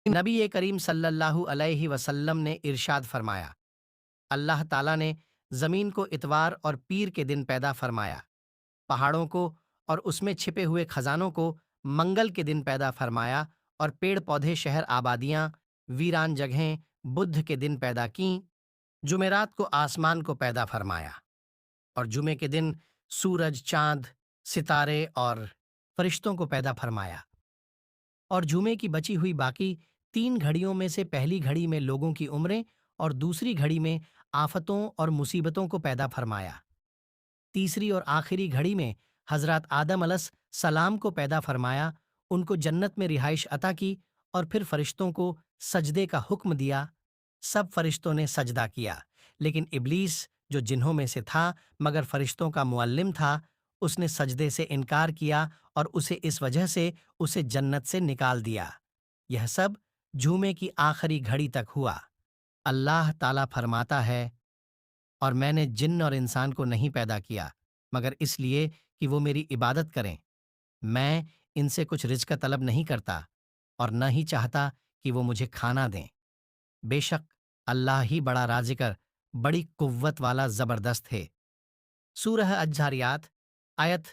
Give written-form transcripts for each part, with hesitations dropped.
نبی کریم صلی اللہ علیہ وسلم نے ارشاد فرمایا، اللہ تعالیٰ نے زمین کو اتوار اور پیر کے دن پیدا فرمایا، پہاڑوں کو اور اس میں چھپے ہوئے خزانوں کو منگل کے دن پیدا فرمایا، اور پیڑ پودے، شہر، آبادیاں، ویران جگہیں بدھ کے دن پیدا کیں۔ جمعرات کو آسمان کو پیدا فرمایا، اور جمعے کے دن سورج، چاند، ستارے اور فرشتوں کو پیدا فرمایا، اور جمعے کی بچی ہوئی باقی 3 گھڑیوں میں سے پہلی گھڑی میں لوگوں کی عمریں اور دوسری گھڑی میں آفتوں اور مصیبتوں کو پیدا فرمایا۔ تیسری اور آخری گھڑی میں حضرات آدم علیہ السلام کو پیدا فرمایا، ان کو جنت میں رہائش عطا کی، اور پھر فرشتوں کو سجدے کا حکم دیا۔ سب فرشتوں نے سجدہ کیا، لیکن ابلیس جو جنوں میں سے تھا مگر فرشتوں کا معلم تھا، اس نے سجدے سے انکار کیا، اور اسے اس وجہ سے اسے جنت سے نکال دیا۔ یہ سب جمعے کی آخری گھڑی تک ہوا۔ اللہ تعالیٰ فرماتا ہے، اور میں نے جن اور انسان کو نہیں پیدا کیا مگر اس لیے کہ وہ میری عبادت کریں۔ میں ان سے کچھ رزق طلب نہیں کرتا، اور نہ ہی چاہتا کہ وہ مجھے کھانا دیں۔ بے شک اللہ ہی بڑا رازقر، بڑی قوت والا زبردست ہے۔ سورہ الجاریات آیت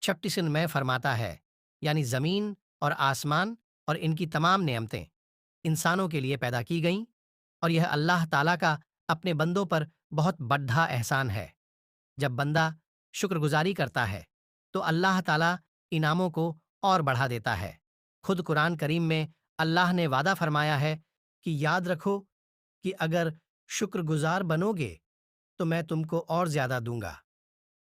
36 میں فرماتا ہے، یعنی زمین اور آسمان اور ان کی تمام نعمتیں انسانوں کے لیے پیدا کی گئیں، اور یہ اللہ تعالیٰ کا اپنے بندوں پر بہت بڑا احسان ہے۔ جب بندہ شکر گزاری کرتا ہے تو اللہ تعالیٰ انعاموں کو اور بڑھا دیتا ہے۔ خود قرآن کریم میں اللہ نے وعدہ فرمایا ہے کہ یاد رکھو کہ اگر شکر گزار بنو گے تو میں تم کو اور زیادہ دوں گا،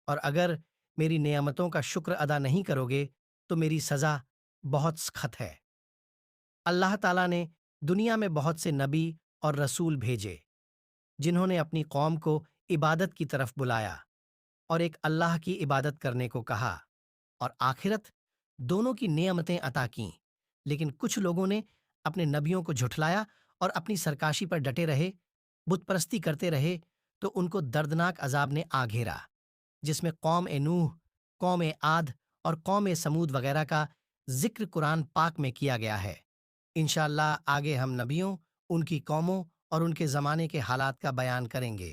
اور اگر میری نعمتوں کا شکر ادا نہیں کرو گے تو میری سزا بہت سخت ہے۔ اللہ تعالیٰ نے دنیا میں بہت سے نبی اور رسول بھیجے جنہوں نے اپنی قوم کو عبادت کی طرف بلایا اور ایک اللہ کی عبادت کرنے کو کہا، اور آخرت دونوں کی نعمتیں عطا کیں، لیکن کچھ لوگوں نے اپنے نبیوں کو جھٹلایا اور اپنی سرکشی پر ڈٹے رہے، بت پرستی کرتے رہے، تو ان کو دردناک عذاب نے آ گھیرا، جس میں قوم نوح، قوم عاد اور قوم سمود وغیرہ کا ذکر قرآن پاک میں کیا گیا ہے۔ انشاءاللہ آگے ہم نبیوں، ان کی قوموں اور ان کے زمانے کے حالات کا بیان کریں گے۔